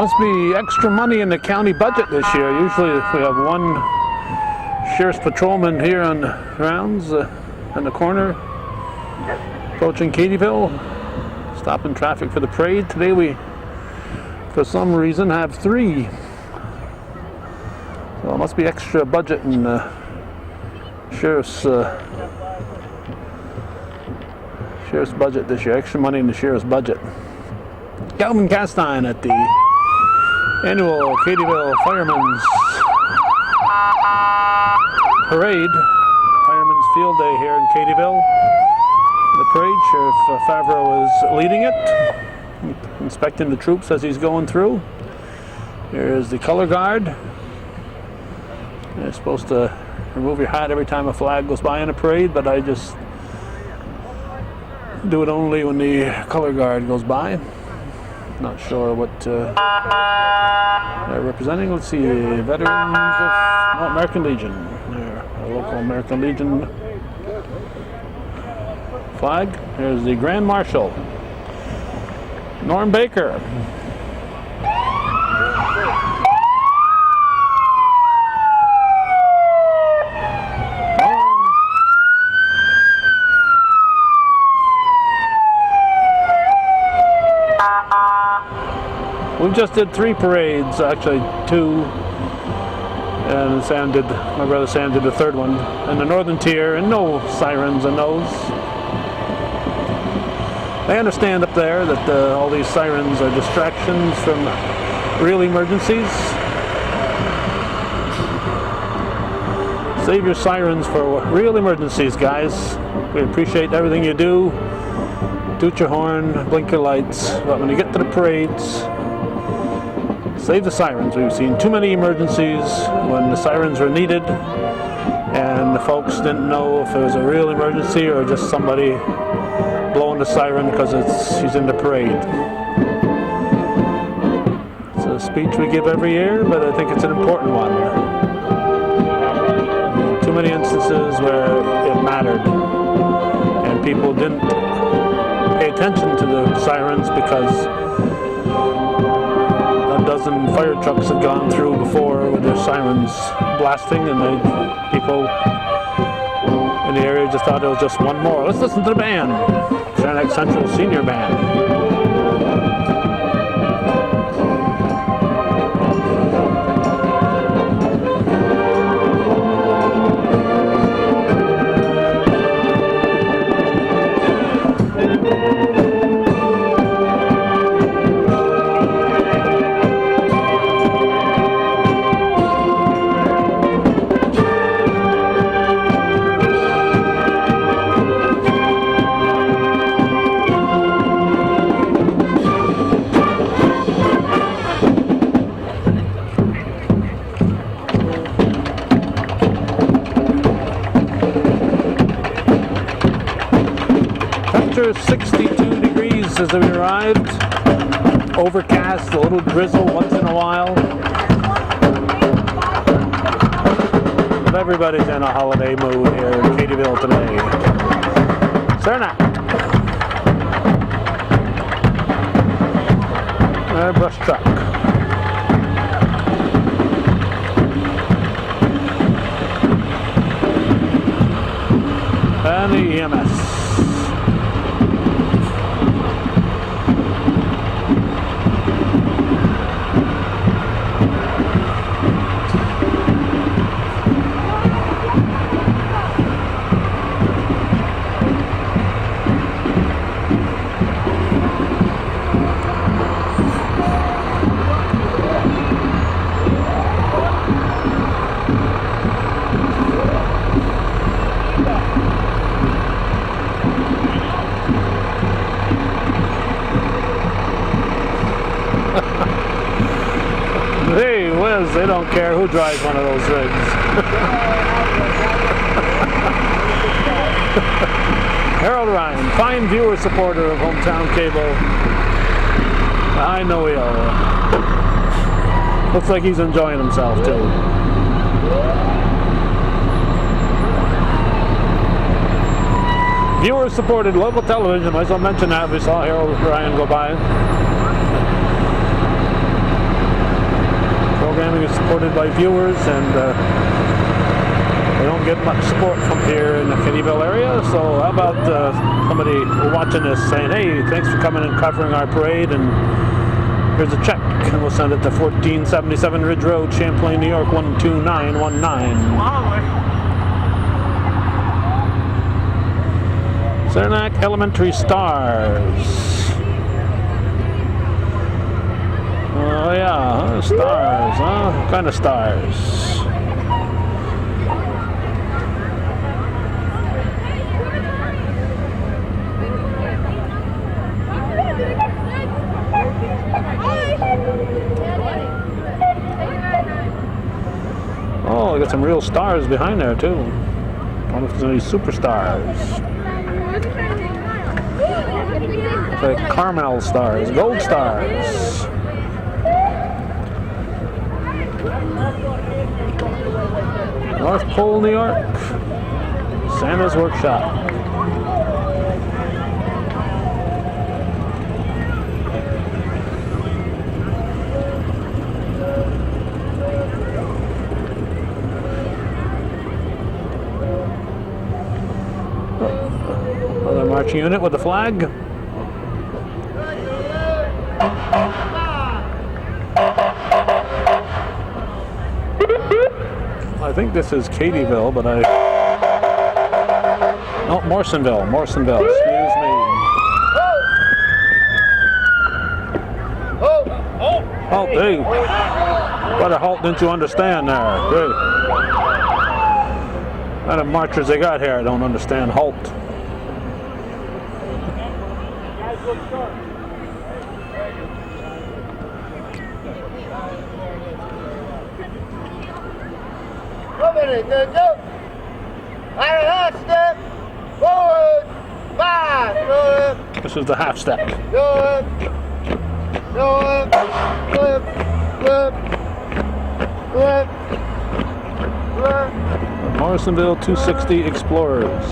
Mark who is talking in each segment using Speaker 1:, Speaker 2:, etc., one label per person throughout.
Speaker 1: Must be extra money in the county budget this year. Usually we have one sheriff's patrolman here on rounds in the corner approaching Cadyville, stopping traffic for the parade. Today we, for some reason, have 3. So it must be extra budget in the sheriff's budget this year. Extra money in the sheriff's budget. Calvin Castine at the annual Cadyville Firemen's Parade, Firemen's Field Day here in Cadyville. The parade, Sheriff Favreau is leading it, inspecting the troops as he's going through. Here's the color guard. You're supposed to remove your hat every time a flag goes by in a parade, but I just do it only when the color guard goes by. Not sure what they're representing. Let's see, veterans of American Legion. There, a local American Legion flag. Here's the Grand Marshal, Norm Baker. We just did 3 parades, actually 2, and my brother Sam did the 3rd one in the northern tier, and no sirens in those. They understand up there that all these sirens are distractions from real emergencies. Save your sirens for real emergencies, guys. We appreciate everything you do. Toot your horn, blink your lights, but when you get to the parades, save the sirens. We've seen too many emergencies when the sirens were needed and the folks didn't know if it was a real emergency or just somebody blowing the siren because he's in the parade. It's a speech we give every year, but I think it's an important one. Too many instances where it mattered and people didn't pay attention to the sirens because a dozen fire trucks had gone through before with their sirens blasting, and people in the area just thought it was just one more. Let's listen to the band, Saranac Central Senior Band. Temperature 62 degrees as we arrived. Overcast, a little drizzle once in a while. But everybody's in a holiday mood here in Cadyville today. Saranac. Brush truck. And the EMS. Hey, Liz, they don't care who drives one of those rigs. Harold Ryan, fine viewer supporter of Hometown Cable. I know he looks like he's enjoying himself too. Viewer supported local television. I shall mention that we saw Harold Ryan go by. programming is supported by viewers, and we don't get much support from here in the Cadyville area. So how about somebody watching this saying, hey, thanks for coming and covering our parade, and here's a check, and we'll send it to 1477 Ridge Road, Champlain, New York, 12919. Saranac Elementary Stars. Oh yeah, stars, huh? What kind of stars? Oh, I got some real stars behind there too. I wonder if there's any superstars. It's like caramel stars, gold stars. North Pole, New York. Santa's Workshop. Another marching unit with a flag. I think this is Cadyville, but no, Morrisonville, excuse me. Halt, hey. What a halt didn't you understand there? Hey. What kind of marchers they got here? I don't understand halt.
Speaker 2: Half step forward, 5.
Speaker 1: This is the half step. Morrisonville 260 Explorers.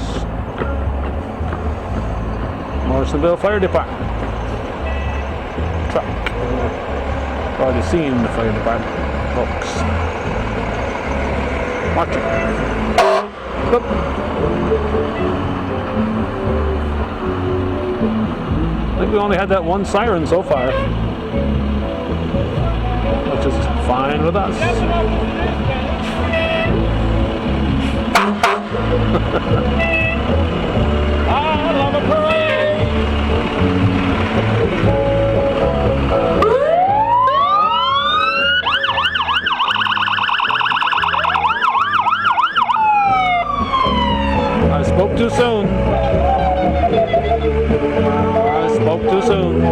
Speaker 1: Morrisonville Fire Department. Truck. Already seen the fire department folks. Marching. Whoop. I think we only had that one siren so far, which is fine with us. I love a parade. I spoke too soon. I spoke too soon.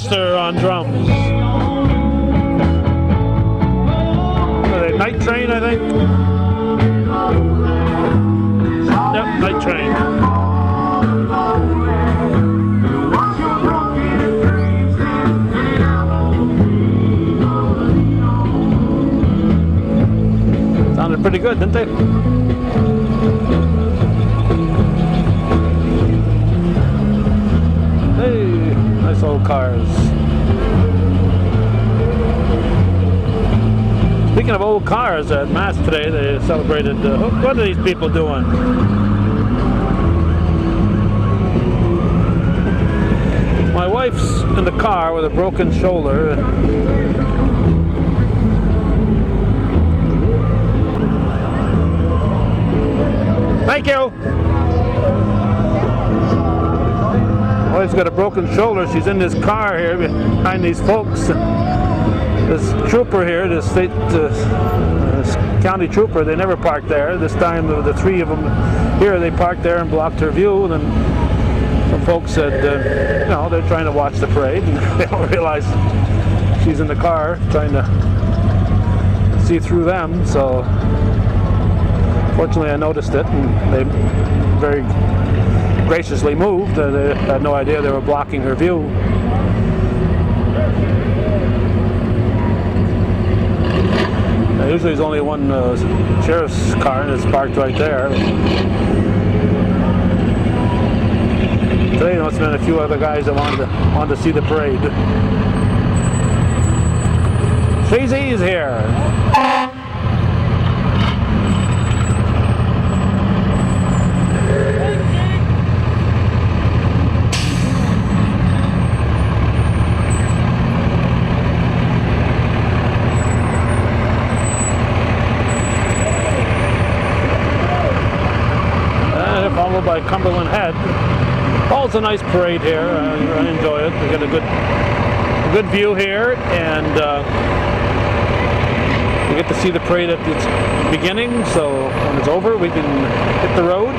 Speaker 1: On drums. Are they night train, I think? Yep, night train. Sounded pretty good, didn't they? Hey, nice old cars. Speaking of old cars, at Mass today they celebrated, what are these people doing? My wife's in the car with a broken shoulder. Thank you! Wife's got a broken shoulder. She's in this car here behind these folks. This trooper here, this state this county trooper, they never parked there. This time the three of them here, they parked there and blocked her view. And then some folks said, you know, they're trying to watch the parade and they don't realize she's in the car trying to see through them. So fortunately I noticed it and they very graciously moved. They had no idea they were blocking her view. Usually there's only one sheriff's car and it's parked right there. Today there must have been a few other guys that wanted to see the parade. Shazy's here. Followed by Cumberland Head. Oh, it's a nice parade here. I enjoy it. We got a good view here, and we get to see the parade at its beginning. So when it's over, we can hit the road.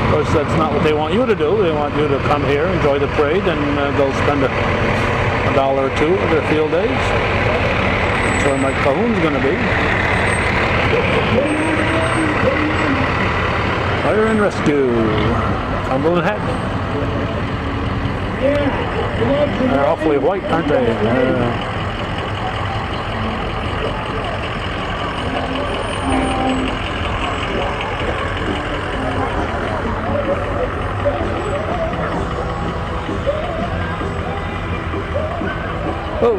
Speaker 1: Of course, that's not what they want you to do. They want you to come here, enjoy the parade, and go spend a dollar or two of their field days. That's where Mike Calhoun's going to be. Fire and rescue. Cumberland Head. They're awfully white, aren't they? Oh,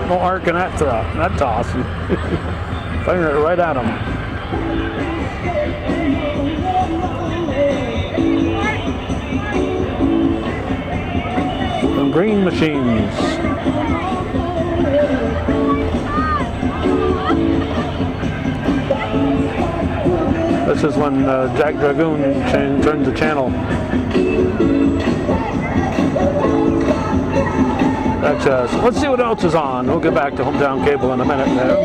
Speaker 1: no arc in that toss. Firing it right at him. Some green machines. This is when Jack Dragoon turns the channel. Let's see what else is on. We'll get back to Hometown Cable in a minute now.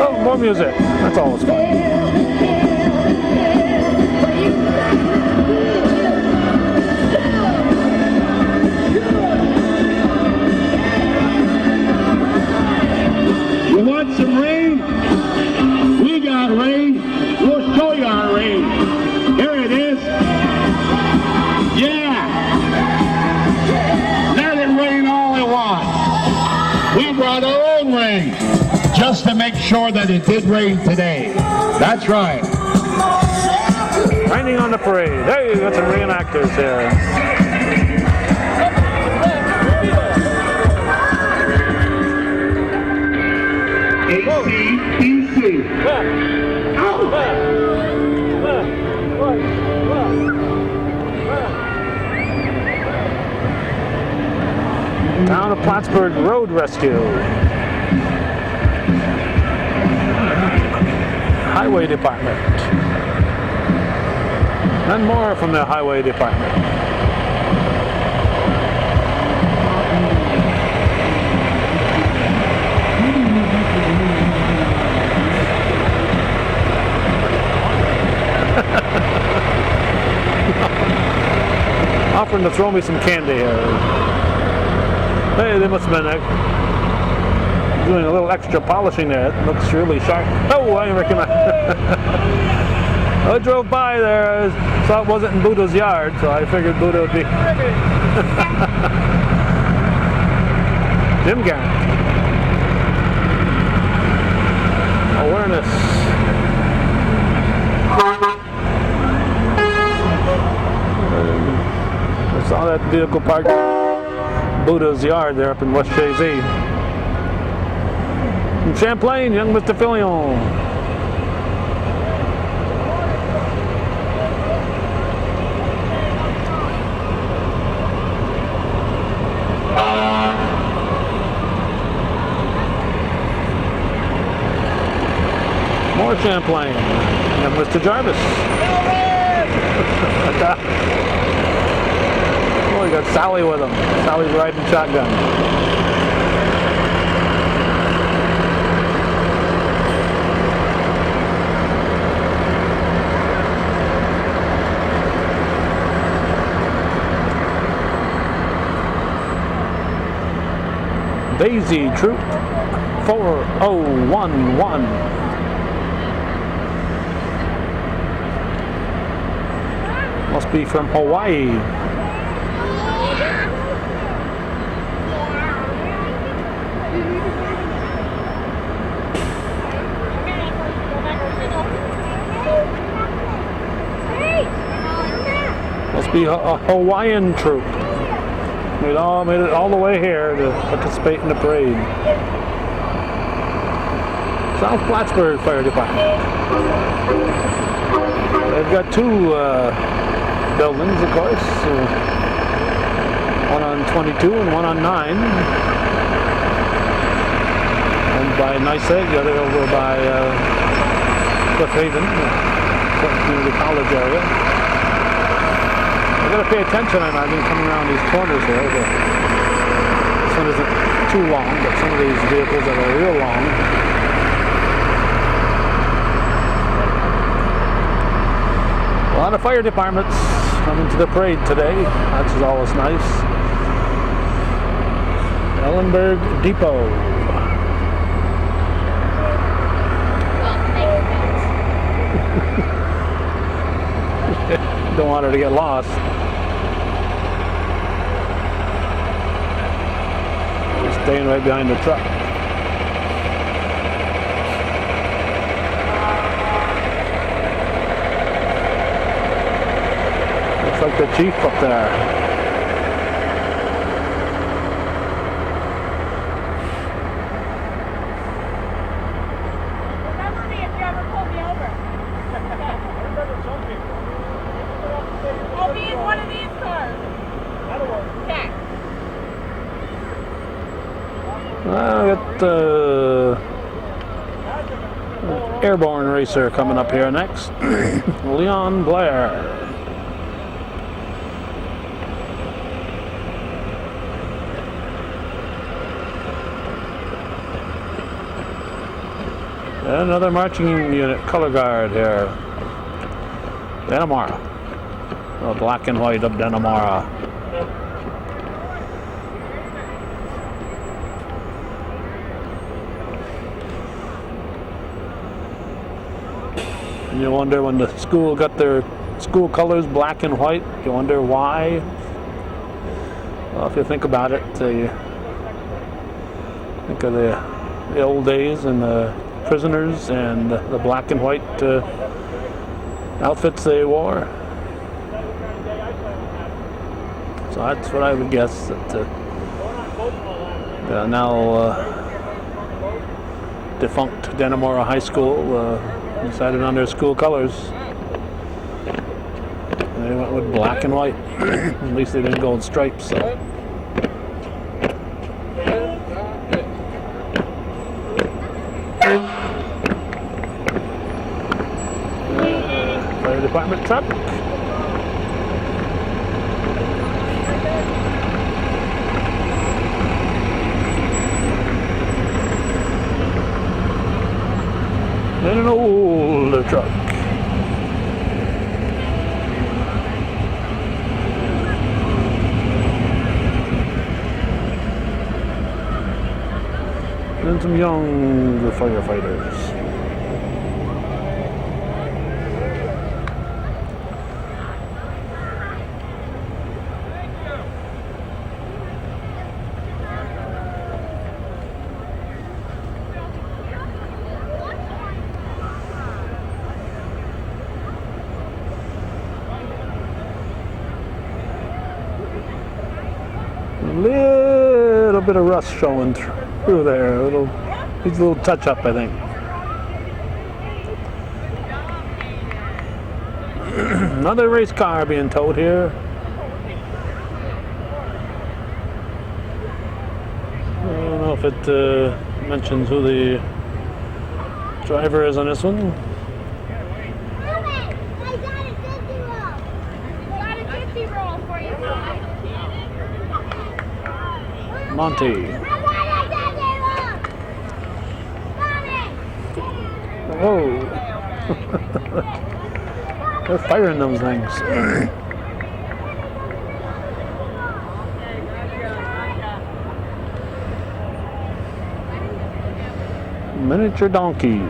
Speaker 1: Oh, more music. That's always fun.
Speaker 3: You want some rain? We got rain. We'll show you our rain. Here it is. Yeah. Let it rain all it wants. We brought our own rain just to make sure that it did rain today. That's right.
Speaker 1: Raining on the parade. Hey, we got some reenactors here.
Speaker 3: ACDC.
Speaker 1: Town of Plattsburgh Road Rescue. Highway Department. And more from the Highway Department. Offering to throw me some candy here. Hey, they must have been doing a little extra polishing there. It looks really sharp. Oh, I recognize. I drove by there. I saw it wasn't in Buddha's yard, so I figured Buddha would be. Jim Garrett. Awareness. I saw that vehicle parked in Buddha's yard there up in West Shazy. From Champlain, young Mr. Fillion. More Champlain. and Mr. Jarvis. Oh, we got Sally with him. Sally's riding shotgun. Daisy Troop 4011. Must be from Hawaii. Must be a Hawaiian troop. We all made it all the way here to participate in the parade. South Plattsburgh Fire Department. They've got two buildings, of course. One on 22 and one on 9. One by Niseg, the other over by Cliff Haven, Community College area. I've got to pay attention, I imagine, coming around these corners here. This one isn't too long, but some of these vehicles that are real long. A lot of fire departments coming to the parade today. That's always nice. Ellenberg Depot. Don't want her to get lost. Staying right behind the truck. Looks like the chief up there.
Speaker 4: Remember me if you ever pull me over. I'll be in one of these cars. That'll work. Okay.
Speaker 1: I got the airborne racer coming up here next. Leon Blair. And another marching unit, color guard here. Dannemora. Oh, black and white of Dannemora. And you wonder when the school got their school colors black and white, you wonder why. Well, if you think about it, you think of the old days and the prisoners and the black and white outfits they wore. So that's what I would guess, that now defunct Dannemora High School decided on their school colors. They went with black and white. At least they didn't go in stripes. So. Fire department truck. And an older truck. And some younger firefighters. Little bit of rust showing through there. Needs a little touch up, I think. Another race car being towed here. I don't know if it mentions who the driver is on this one. Monty. Whoa. They're firing those things. Miniature donkeys.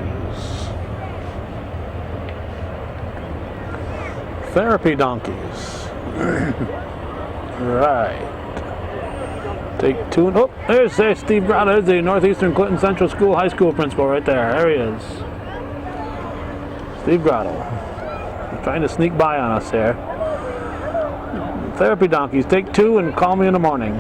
Speaker 1: Therapy donkeys. Right. Take two. Oh, there's Steve Grotto, the Northeastern Clinton Central School High School principal right there. There he is. Steve Grotto. Trying to sneak by on us here. Therapy donkeys. Take two and call me in the morning.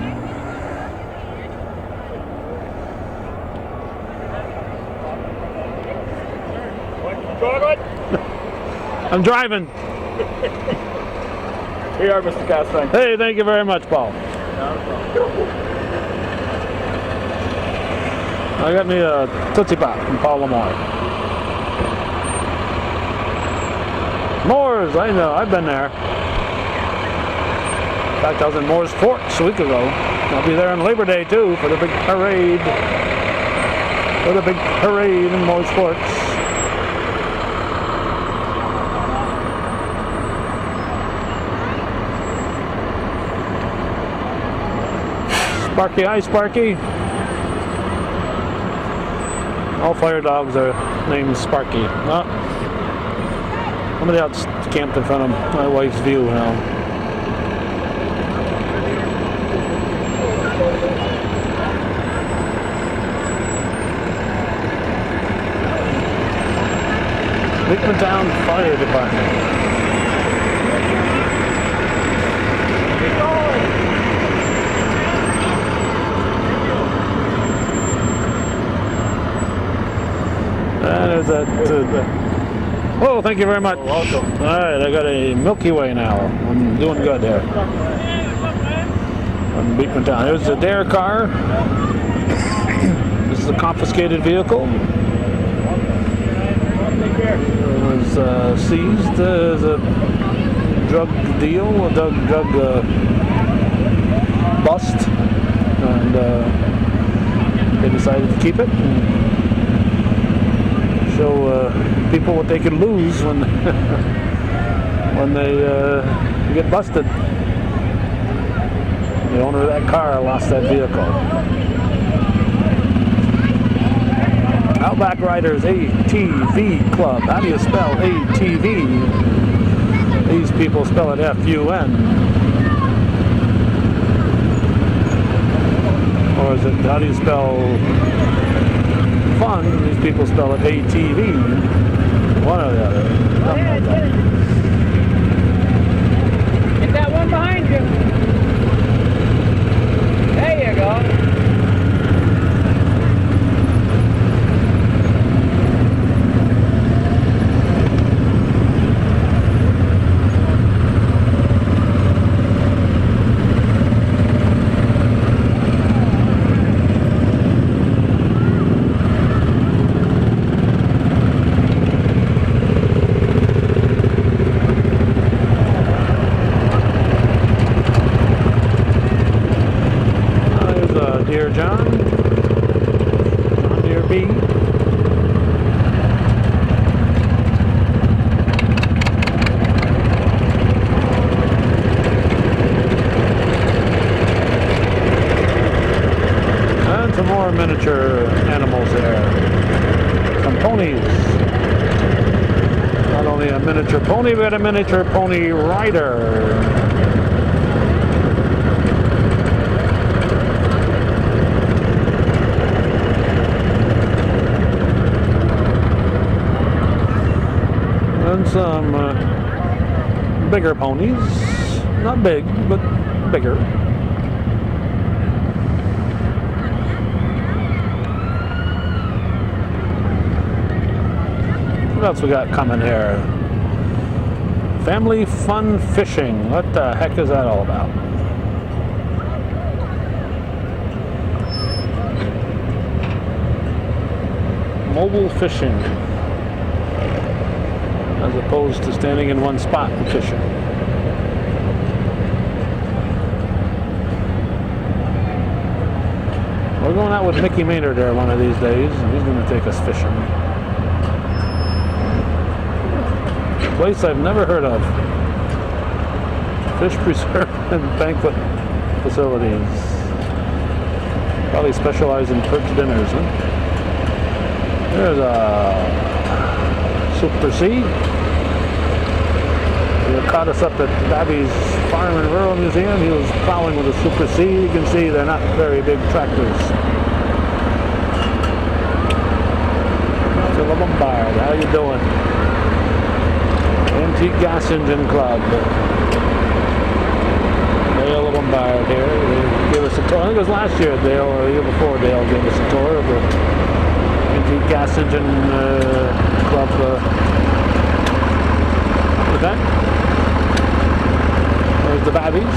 Speaker 1: I'm driving.
Speaker 5: Here you are, Mr. Castine.
Speaker 1: Hey, thank you very much, Paul. I got me a Tootsie Pop from Paul Lamore. Moore's, I know, I've been there. In fact, I was in Moore's Forks a week ago. I'll be there on Labor Day too for the big parade. For the big parade in Moore's Forks. Sparky, hi Sparky. All fire dogs are named Sparky. Oh, somebody else camped in front of my wife's view now. Beekmantown Fire Department. There's that. Oh, thank you very much.
Speaker 5: Welcome.
Speaker 1: All right, I got a Milky Way now. I'm doing good there. I'm Beekmantown. There's the Dare car. This is a confiscated vehicle. It was seized as a drug deal, a drug bust, and they decided to keep it. Show people what they could lose when when they get busted. The owner of that car lost that vehicle. Outback Riders ATV Club. How do you spell ATV? These people spell it F-U-N. Or is it, how do you spell fun? These people spell it ATV. One or the other. Something like that.
Speaker 2: Get that one behind you. There you go.
Speaker 1: Dear John Deere B. And some more miniature animals there. Some ponies. Not only a miniature pony, but a miniature pony rider. And some bigger ponies. Not big, but bigger. What else we got coming here? Family fun fishing. What the heck is that all about? Mobile fishing. As opposed to standing in one spot and fishing. We're going out with Mickey Maynard there one of these days, and he's going to take us fishing. A place I've never heard of. Fish preserve and banquet facilities. Probably specialize in perch dinners, huh? There's a Super C. He caught us up at Babby's Firemen Rural Museum. He was plowing with a Super C. You can see they're not very big tractors. To Lombard, how you doing? Antique Gas Engine Club. Dale Lombard here. They gave us a tour. I think it was last year, Dale, or the year before Dale gave us a tour of the Antique Gas Engine Club event. There's the Babbies.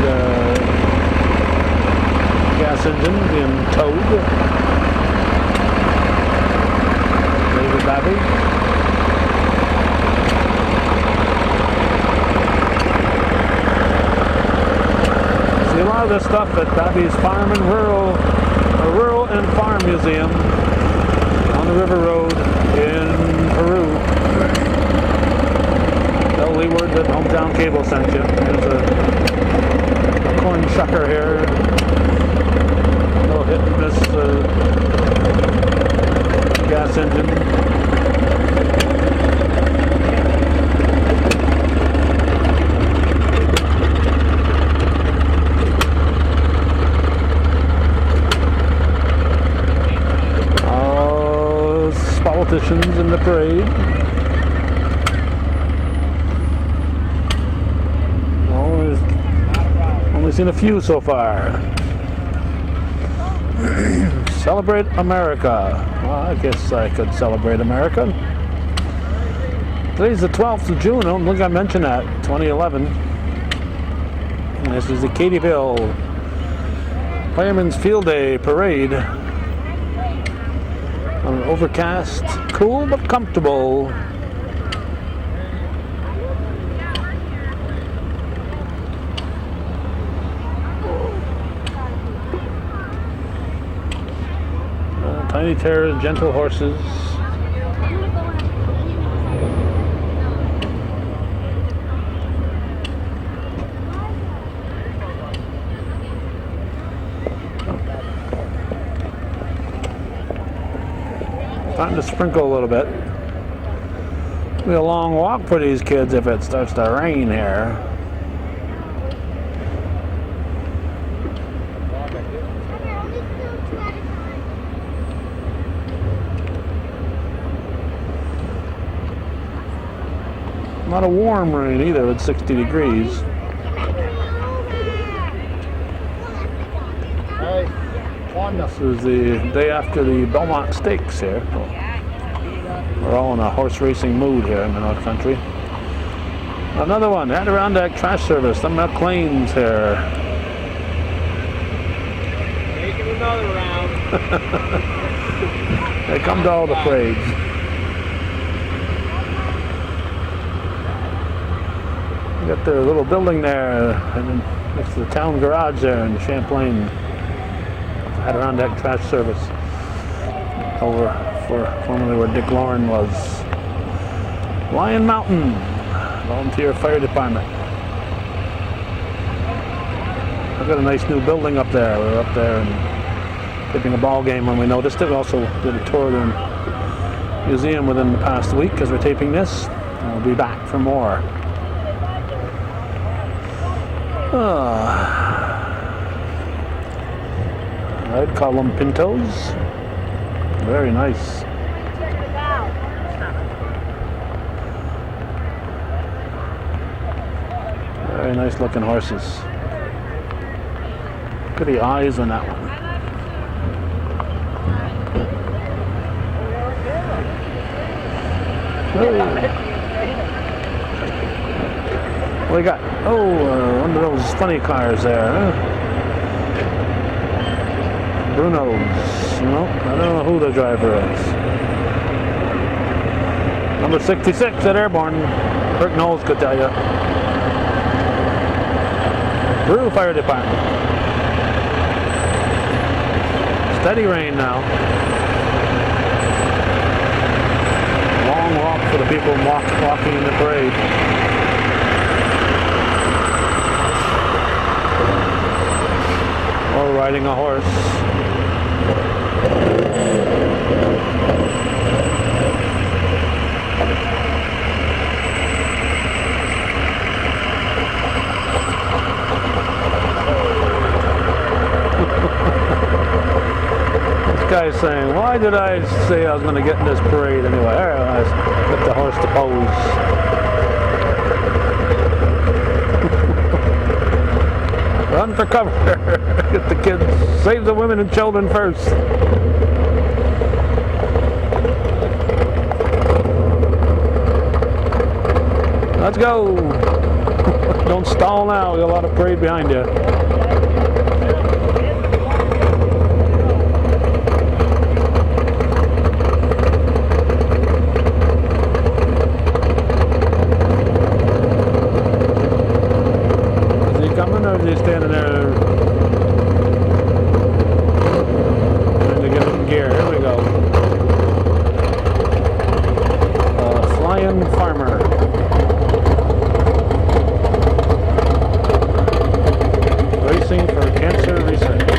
Speaker 1: The gas engine being towed. David Babby. See a lot of this stuff at Babby's Firemen Rural and Farm Museum on the River Road in Peru. Tell Leeward that Hometown Cable sent you. There's a corn shucker here. Little hit and miss gas engine. Politicians in the parade. Only seen a few so far. Celebrate America. Well, I guess I could celebrate America. Today's the 12th of June. I don't think I mentioned that. 2011. And this is the Cadyville Firemen's Field Day Parade. Overcast, cool but comfortable. Tiny terriers, gentle horses. Starting to sprinkle a little bit. It'll be a long walk for these kids if it starts to rain here. Not a warm rain either at 60 degrees. This is the day after the Belmont Stakes here. We're all in a horse racing mood here in the North Country. Another one, Adirondack Trash Service, the McLeans here.
Speaker 2: Making another round.
Speaker 1: They come to all the parades. Got their little building there, and then next to the town garage there in Champlain. Adirondack Trash Service over formerly where Dick Lauren was. Lion Mountain Volunteer Fire Department. I've got a nice new building up there. We were up there and taping a ball game when we noticed it. We also did a tour of the museum within the past week as we're taping this. And we'll be back for more. I'd call them pintos. Very nice. Very nice looking horses. Look at the eyes on that one. What do we got? Oh, one of those funny cars there, huh? Bruno's. No, I don't know who the driver is. Number 66 at Airborne. Bert Knowles could tell you. Brew Fire Department. Steady rain now. Long walk for the people walking in the parade. Or riding a horse. This guy's saying, why did I say I was going to get in this parade anyway? I get the horse to pose. Run for cover. Get the kids. Save the women and children first. Let's go. Don't stall now. We got a lot of parade behind you. Is he coming or is he standing there? Trying to get him in gear. Here we go. Flying farmer. Racing for cancer research.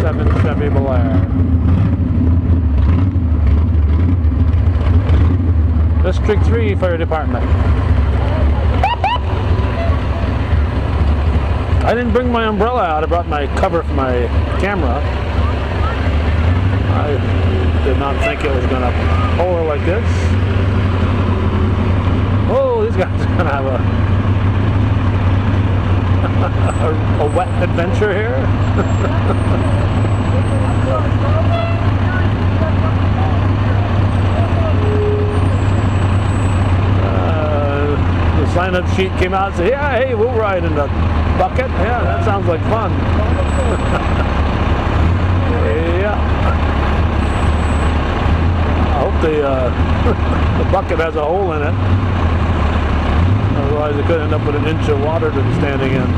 Speaker 1: 7 Chevy Belair. District 3 Fire Department. I didn't bring my umbrella out. I brought my cover for my camera. I did not think it was going to pour like this. Oh, these guys are going to have a wet adventure here. The sign-up sheet came out and said, yeah, hey, we'll ride in the bucket. Yeah, that sounds like fun. Yeah. I hope the bucket has a hole in it. Otherwise, it could end up with an inch of water to be standing in.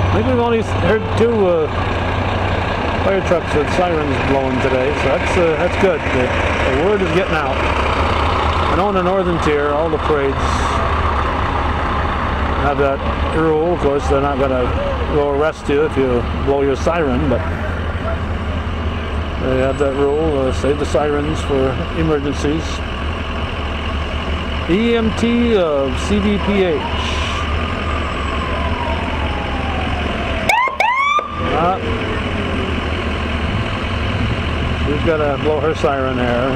Speaker 1: I think we've only heard 2 fire trucks with sirens blowing today, so that's good. The word is getting out. I know in the northern tier, all the parades have that rule. Of course, they're not going to go arrest you if you blow your siren, but they have that rule, save the sirens for emergencies. EMT of CVPH. She's got to blow her siren there.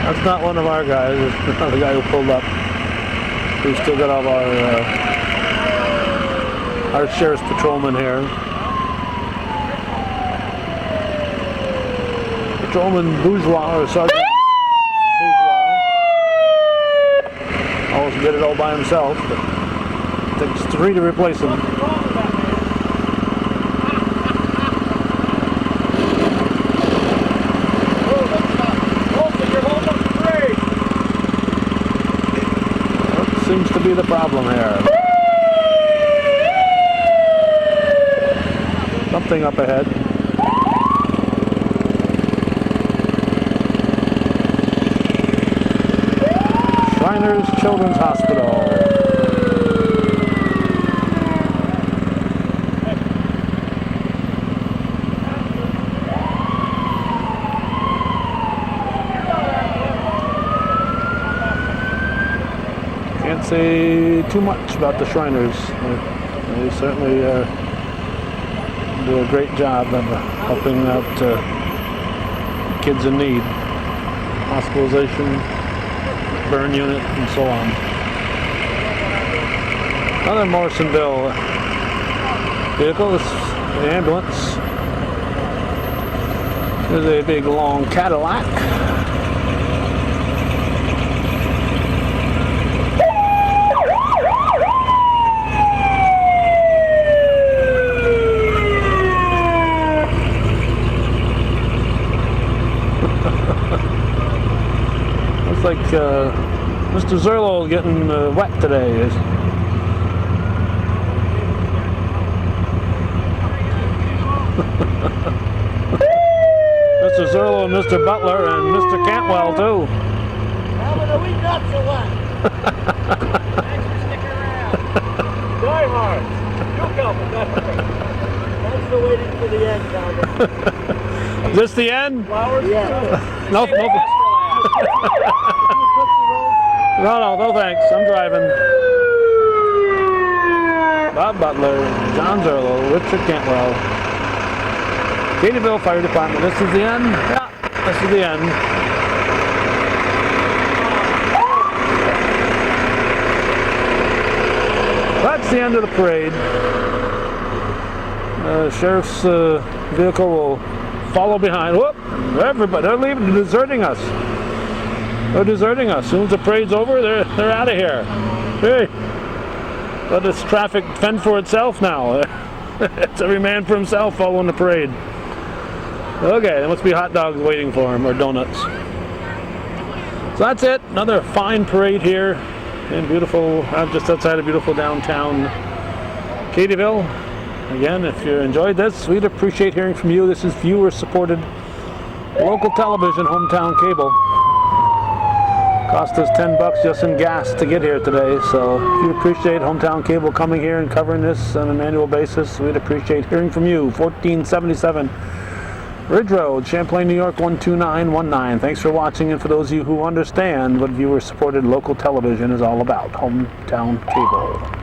Speaker 1: That's not one of our guys. It's another guy who pulled up. We've still got all our sheriff's patrolman here. Patrolman Bourgeois or Sergeant Bourgeois. Almost did it all by himself, but it takes 3 to replace him. Seems to be the problem here. Something up ahead. Shriners Children's Hospital. Can't say too much about the Shriners. They certainly do a great job of helping out kids in need. Hospitalization, burn unit, and so on. Another Morrisonville vehicle, this is the ambulance. There's a big long Cadillac. Mr. Zerlo getting wet today. Mr. Zerlo and Mr. Butler and Mr. Cantwell too.
Speaker 2: Having a wee nuts or what? Thanks for sticking around. Die hard. You Calvin, definitely. Thanks for waiting for the end, Calvin.
Speaker 1: Is this the end?
Speaker 2: Flowers? Yeah.
Speaker 1: No, no. No, thanks. I'm driving. Bob Butler, John Zerlo, Richard Cantwell, Cadyville Fire Department. This is the end? Yeah, this is the end. That's the end of the parade. Sheriff's vehicle will follow behind. Whoop! Everybody, they're leaving, they're deserting us. They're deserting us. As soon as the parade's over, they're out of here. Hey, let this traffic fend for itself now. It's every man for himself following the parade. Okay, there must be hot dogs waiting for him, or donuts. So that's it. Another fine parade here in beautiful, just outside of beautiful downtown Cadyville. Again, if you enjoyed this, we'd appreciate hearing from you. This is viewer-supported local television, hometown cable. Cost us $10 just in gas to get here today, so if you appreciate hometown cable coming here and covering this on an annual basis, we'd appreciate hearing from you. 1477 Ridge Road, Champlain, New York 12919. Thanks for watching, and for those of you who understand what viewer-supported local television is all about, hometown cable.